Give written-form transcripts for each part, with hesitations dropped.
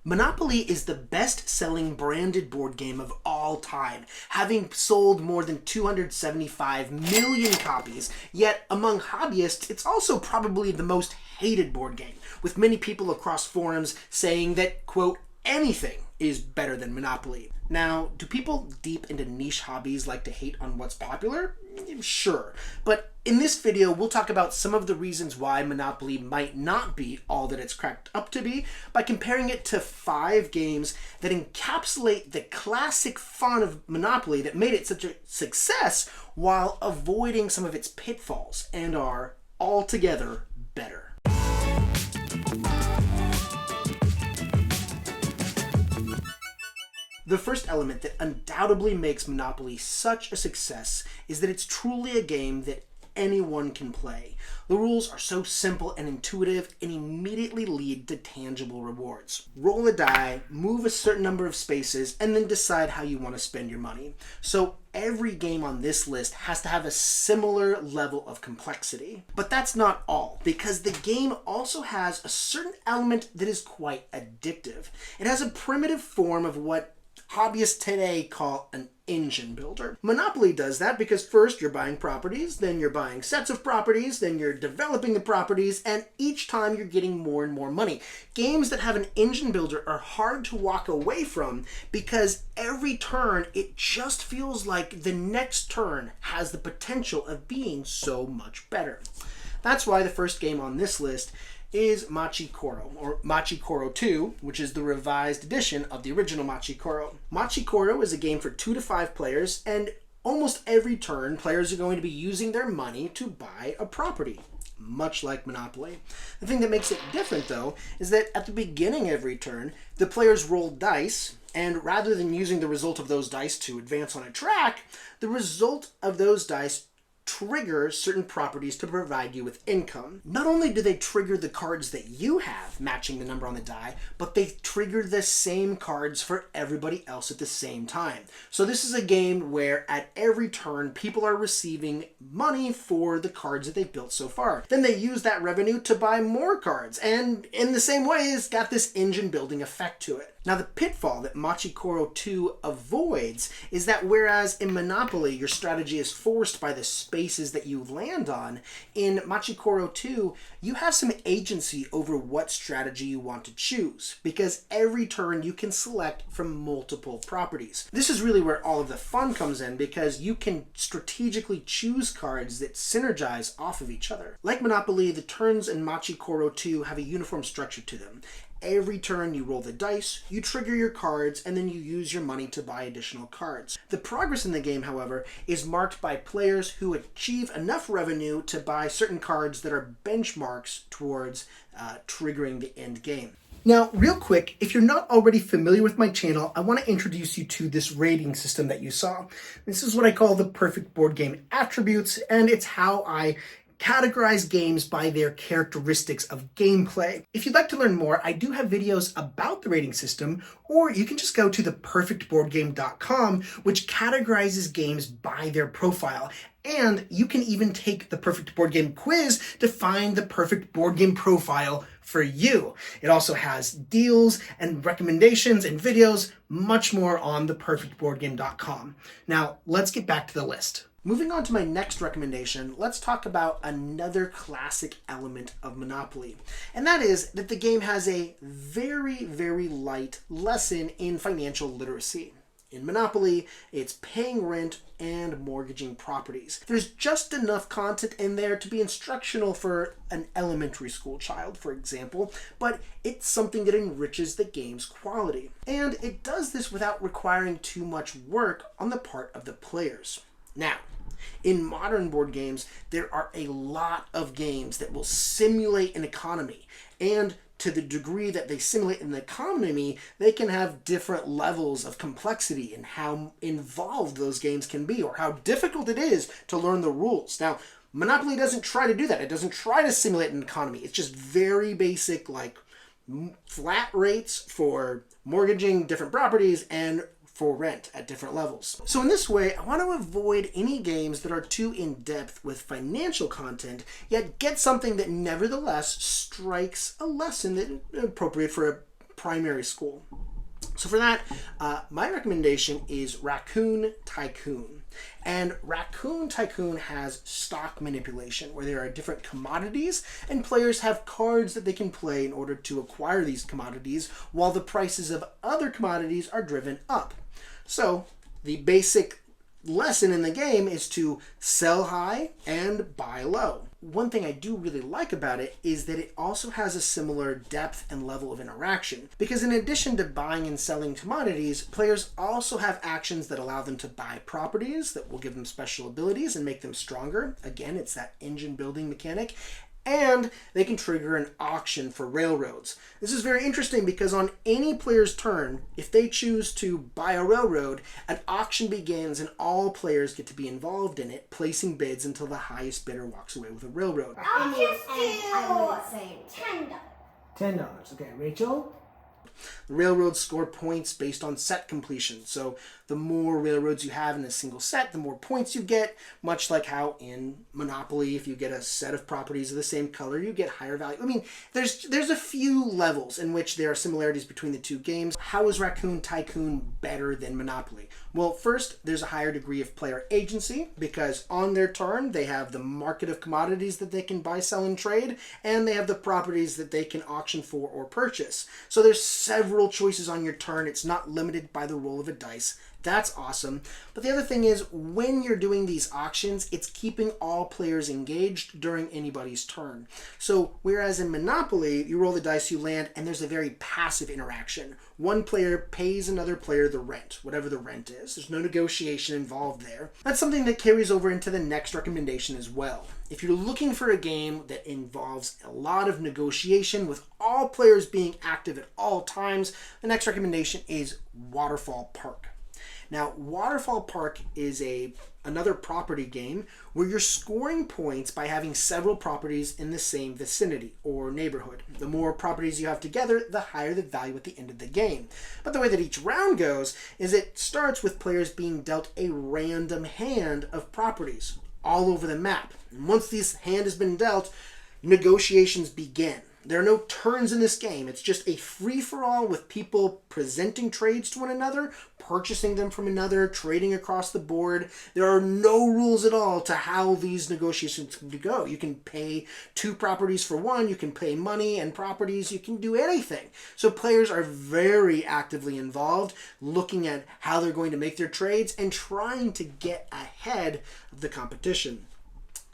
Monopoly is the best-selling branded board game of all time, having sold more than 275 million copies, yet among hobbyists, it's also probably the most hated board game, with many people across forums saying that, quote, anything is better than Monopoly. Now, do people deep into niche hobbies like to hate on what's popular? Sure, but in this video we'll talk about some of the reasons why Monopoly might not be all that it's cracked up to be by comparing it to 5 games that encapsulate the classic fun of Monopoly that made it such a success while avoiding some of its pitfalls and are altogether better. The first element that undoubtedly makes Monopoly such a success is that it's truly a game that anyone can play. The rules are so simple and intuitive and immediately lead to tangible rewards. Roll a die, move a certain number of spaces, and then decide how you want to spend your money. So every game on this list has to have a similar level of complexity. But that's not all, because the game also has a certain element that is quite addictive. It has a primitive form of what hobbyists today call an engine builder. Monopoly does that because first you're buying properties, then you're buying sets of properties, then you're developing the properties, and each time you're getting more and more money. Games that have an engine builder are hard to walk away from because every turn it just feels like the next turn has the potential of being so much better. That's why the first game on this list is Machi Koro, or Machi Koro 2, which is the revised edition of the original Machi Koro. Machi Koro is a game for 2 to 5 players, and almost every turn, players are going to be using their money to buy a property, much like Monopoly. The thing that makes it different, though, is that at the beginning of every turn, the players roll dice, and rather than using the result of those dice to advance on a track, the result of those dice trigger certain properties to provide you with income. Not only do they trigger the cards that you have, matching the number on the die, but they trigger the same cards for everybody else at the same time. So this is a game where at every turn, people are receiving money for the cards that they've built so far. Then they use that revenue to buy more cards, and in the same way, it's got this engine building effect to it. Now, the pitfall that Machi Koro 2 avoids is that whereas in Monopoly, your strategy is forced by the spaces that you land on, in Machi Koro 2, you have some agency over what strategy you want to choose, because every turn you can select from multiple properties. This is really where all of the fun comes in, because you can strategically choose cards that synergize off of each other. Like Monopoly, the turns in Machi Koro 2 have a uniform structure to them. Every turn you roll the dice, you trigger your cards, and then you use your money to buy additional cards. The progress in the game, however, is marked by players who achieve enough revenue to buy certain cards that are benchmarks towards triggering the end game. Now, real quick, if you're not already familiar with my channel, I want to introduce you to this rating system that you saw. This is what I call the perfect board game attributes, and it's how I categorize games by their characteristics of gameplay. If you'd like to learn more, I do have videos about the rating system, or you can just go to theperfectboardgame.com, which categorizes games by their profile. And you can even take the Perfect Board Game quiz to find the perfect board game profile for you. It also has deals and recommendations and videos, much more on theperfectboardgame.com. Now, let's get back to the list. Moving on to my next recommendation, let's talk about another classic element of Monopoly. And that is that the game has a very, very light lesson in financial literacy. In Monopoly, it's paying rent and mortgaging properties. There's just enough content in there to be instructional for an elementary school child, for example, but it's something that enriches the game's quality. And it does this without requiring too much work on the part of the players. Now, in modern board games, there are a lot of games that will simulate an economy, and to the degree that they simulate an economy, they can have different levels of complexity in how involved those games can be, or how difficult it is to learn the rules. Now, Monopoly doesn't try to do that. It doesn't try to simulate an economy. It's just very basic, like flat rates for mortgaging different properties and for rent at different levels. So in this way, I want to avoid any games that are too in-depth with financial content, yet get something that nevertheless strikes a lesson that is appropriate for a primary school. So for that, my recommendation is Raccoon Tycoon. And Raccoon Tycoon has stock manipulation, where there are different commodities, and players have cards that they can play in order to acquire these commodities, while the prices of other commodities are driven up. So the basic lesson in the game is to sell high and buy low. One thing I do really like about it is that it also has a similar depth and level of interaction, because in addition to buying and selling commodities, players also have actions that allow them to buy properties that will give them special abilities and make them stronger. Again, it's that engine building mechanic. And they can trigger an auction for railroads. This is very interesting because on any player's turn, if they choose to buy a railroad, an auction begins and all players get to be involved in it, placing bids until the highest bidder walks away with a railroad. I would say $10. $10. Okay, Rachel? The railroads score points based on set completion. So the more railroads you have in a single set, the more points you get, much like how in Monopoly, if you get a set of properties of the same color, you get higher value. I mean, there's a few levels in which there are similarities between the two games. How is Raccoon Tycoon better than Monopoly? Well, first, there's a higher degree of player agency, because on their turn, they have the market of commodities that they can buy, sell, and trade, and they have the properties that they can auction for or purchase. So there's several choices on your turn. It's not limited by the roll of a dice. That's awesome. But the other thing is, when you're doing these auctions, it's keeping all players engaged during anybody's turn. So whereas in Monopoly, you roll the dice, you land, and there's a very passive interaction. One player pays another player the rent, whatever the rent is. There's no negotiation involved there. That's something that carries over into the next recommendation as well. If you're looking for a game that involves a lot of negotiation with all players being active at all times, the next recommendation is Waterfall Park. Now, Waterfall Park is another property game where you're scoring points by having several properties in the same vicinity or neighborhood. The more properties you have together, the higher the value at the end of the game. But the way that each round goes is it starts with players being dealt a random hand of properties all over the map. And once this hand has been dealt, negotiations begin. There are no turns in this game. It's just a free-for-all with people presenting trades to one another, purchasing them from another, trading across the board. There are no rules at all to how these negotiations can go. You can pay 2 properties for one, you can pay money and properties, you can do anything. So players are very actively involved, looking at how they're going to make their trades and trying to get ahead of the competition.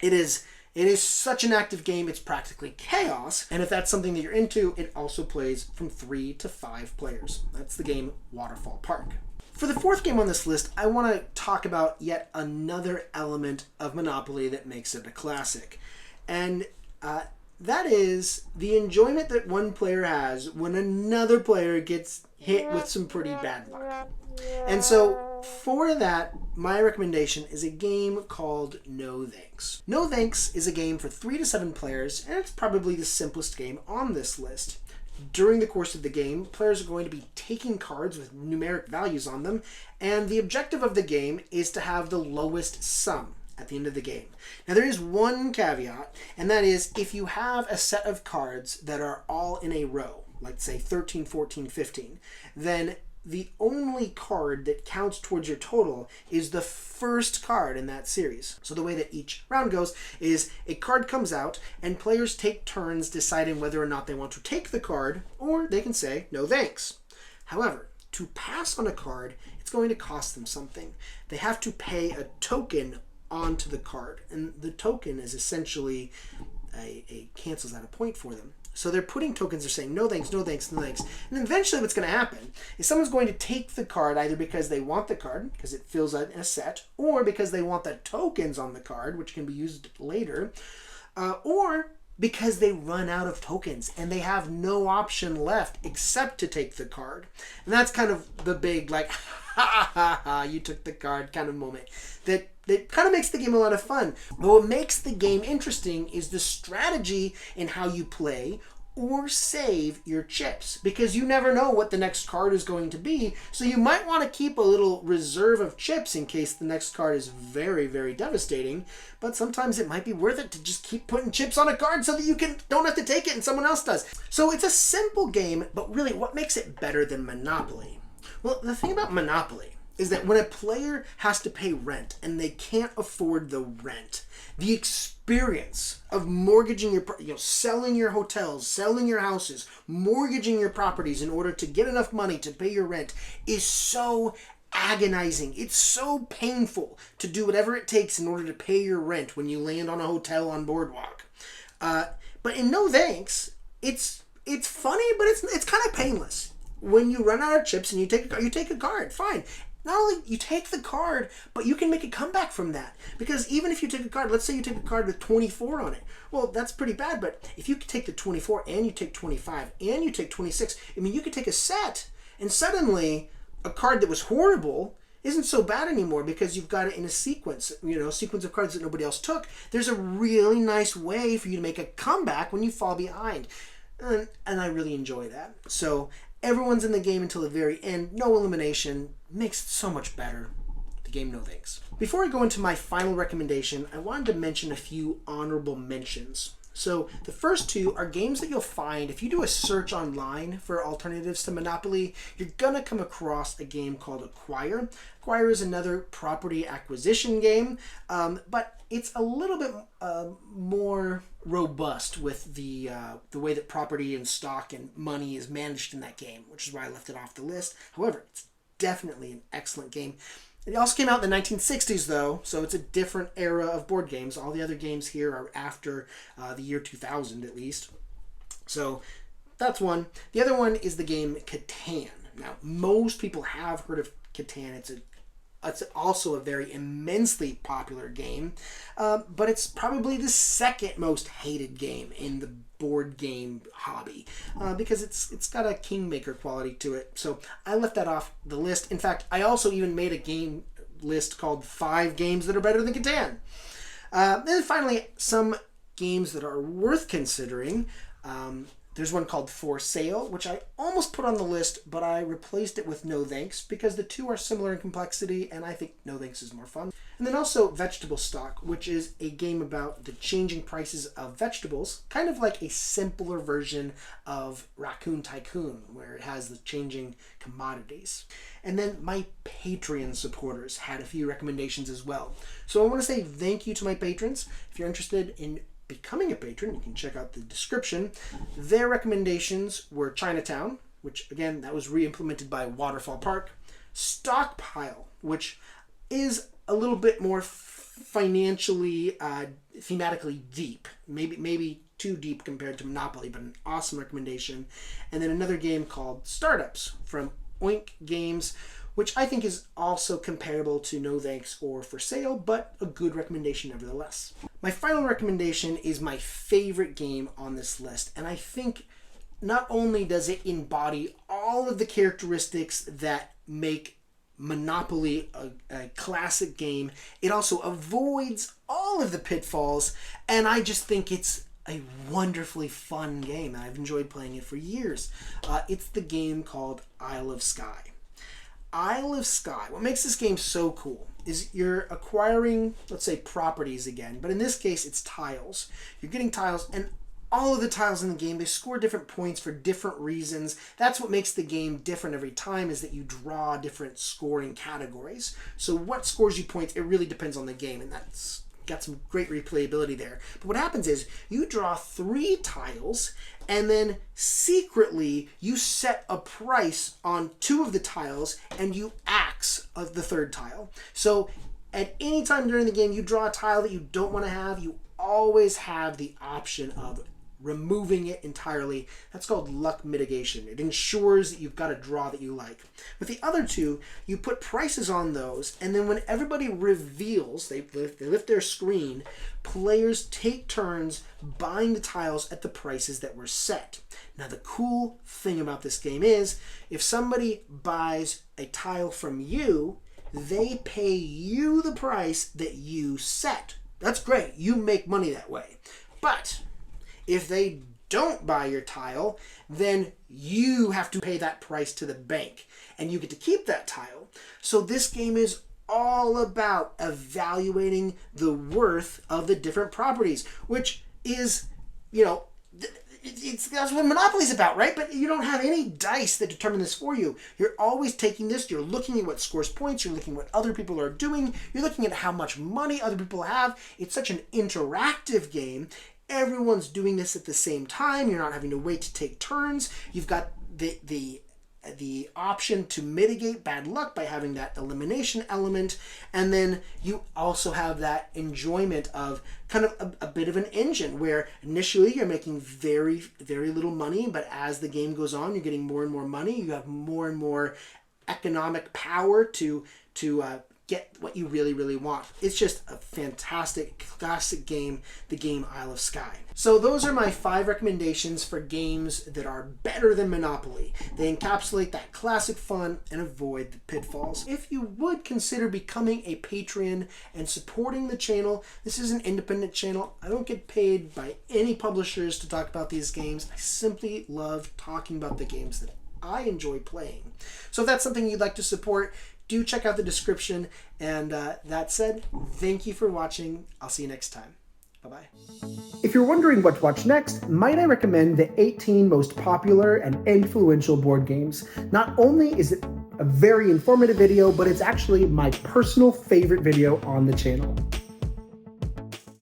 It is such an active game, it's practically chaos. And if that's something that you're into, it also plays from 3 to 5 players. That's the game Waterfall Park. For the 4th game on this list, I want to talk about yet another element of Monopoly that makes it a classic. And that is the enjoyment that one player has when another player gets hit with some pretty bad luck. And so for that, my recommendation is a game called No Thanks. No Thanks is a game for 3 to 7 players, and it's probably the simplest game on this list. During the course of the game, players are going to be taking cards with numeric values on them, and the objective of the game is to have the lowest sum at the end of the game. Now there is one caveat, and that is if you have a set of cards that are all in a row, like say 13, 14, 15, then the only card that counts towards your total is the first card in that series. So the way that each round goes is a card comes out and players take turns deciding whether or not they want to take the card, or they can say no thanks. However, to pass on a card, it's going to cost them something. They have to pay a token onto the card, and the token is essentially a cancels out a point for them. So they're putting tokens, they're saying no thanks, no thanks, no thanks. And eventually what's going to happen is someone's going to take the card either because they want the card, because it fills out in a set, or because they want the tokens on the card, which can be used later, or because they run out of tokens and they have no option left except to take the card. And that's kind of the big, like, ha ha ha, you took the card kind of moment. That kind of makes the game a lot of fun. But what makes the game interesting is the strategy in how you play, or save your chips, because you never know what the next card is going to be. So you might want to keep a little reserve of chips in case the next card is very, very devastating. But sometimes it might be worth it to just keep putting chips on a card so that you don't have to take it and someone else does. So it's a simple game, but really what makes it better than Monopoly? Well, the thing about Monopoly is that when a player has to pay rent and they can't afford the rent, the experience of mortgaging your, selling your hotels, selling your houses, mortgaging your properties in order to get enough money to pay your rent is so agonizing. It's so painful to do whatever it takes in order to pay your rent when you land on a hotel on Boardwalk. But in No Thanks, it's funny, but it's kind of painless. When you run out of chips and you take a card, fine. Not only you take the card, but you can make a comeback from that. Because even if you take a card, let's say you take a card with 24 on it. Well, that's pretty bad, but if you take the 24 and you take 25 and you take 26, I mean, you could take a set and suddenly a card that was horrible isn't so bad anymore because you've got it in a sequence, sequence of cards that nobody else took. There's a really nice way for you to make a comeback when you fall behind. And I really enjoy that. So everyone's in the game until the very end. No elimination. Makes it so much better. The game No Thanks. Before I go into my final recommendation, I wanted to mention a few honorable mentions. So the first two are games that you'll find if you do a search online for alternatives to Monopoly. You're gonna come across a game called Acquire. Acquire is another property acquisition game, but it's a little bit more robust with the way that property and stock and money is managed in that game, which is why I left it off the list. However, it's definitely an excellent game. It also came out in the 1960s, though, so it's a different era of board games. All the other games here are after the year 2000, at least. So that's one. The other one is the game Catan. Now, most people have heard of Catan. It's also a very immensely popular game, but it's probably the second most hated game in the board game hobby because it's got a kingmaker quality to it. So I left that off the list. In fact, I also even made a game list called 5 games that are better than Catan. Then finally, some games that are worth considering. There's one called For Sale, which I almost put on the list, but I replaced it with No Thanks because the two are similar in complexity, and I think No Thanks is more fun. And then also Vegetable Stock, which is a game about the changing prices of vegetables, kind of like a simpler version of Raccoon Tycoon, where it has the changing commodities. And then my Patreon supporters had a few recommendations as well. So I want to say thank you to my patrons. If you're interested in becoming a patron, you can check out the description. Their recommendations were Chinatown, which again, that was re-implemented by Waterfall Park. Stockpile, which is a little bit more financially, thematically deep. Maybe too deep compared to Monopoly, but an awesome recommendation. And then another game called Startups from Oink Games, which I think is also comparable to No Thanks or For Sale, but a good recommendation nevertheless. My final recommendation is my favorite game on this list, and I think not only does it embody all of the characteristics that make Monopoly a classic game, it also avoids all of the pitfalls, and I just think it's a wonderfully fun game. I've enjoyed playing it for years. It's the game called Isle of Skye. Isle of Skye, what makes this game so cool is you're acquiring, let's say, properties again, but in this case, it's tiles. You're getting tiles, and all of the tiles in the game, they score different points for different reasons. That's what makes the game different every time, is that you draw different scoring categories. So what scores you points, it really depends on the game, and that's got some great replayability there. But what happens is you draw 3 tiles, and then secretly you set a price on 2 of the tiles and you axe of the 3rd tile. So at any time during the game you draw a tile that you don't want to have, you always have the option of removing it entirely. That's called luck mitigation. It ensures that you've got a draw that you like. With the other 2, you put prices on those, and then when everybody reveals, they lift their screen, players take turns buying the tiles at the prices that were set. Now the cool thing about this game is, if somebody buys a tile from you, they pay you the price that you set. That's great. You make money that way. But if they don't buy your tile, then you have to pay that price to the bank, and you get to keep that tile. So this game is all about evaluating the worth of the different properties, which is, that's what Monopoly's about, right? But you don't have any dice that determine this for you. You're always taking this, you're looking at what scores points, you're looking at what other people are doing, you're looking at how much money other people have. It's such an interactive game. Everyone's doing this at the same time. You're not having to wait to take turns. You've got the option to mitigate bad luck by having that elimination element, and then you also have that enjoyment of kind of a bit of an engine where initially you're making very, very little money, but as the game goes on, you're getting more and more money. You have more and more economic power to get what you really, really want. It's just a fantastic, classic game, the game Isle of Skye. So those are my 5 recommendations for games that are better than Monopoly. They encapsulate that classic fun and avoid the pitfalls. If you would consider becoming a Patreon and supporting the channel, this is an independent channel. I don't get paid by any publishers to talk about these games. I simply love talking about the games that I enjoy playing. So if that's something you'd like to support, do check out the description. And that said, thank you for watching. I'll see you next time. Bye-bye. If you're wondering what to watch next, might I recommend the 18 most popular and influential board games. Not only is it a very informative video, but it's actually my personal favorite video on the channel.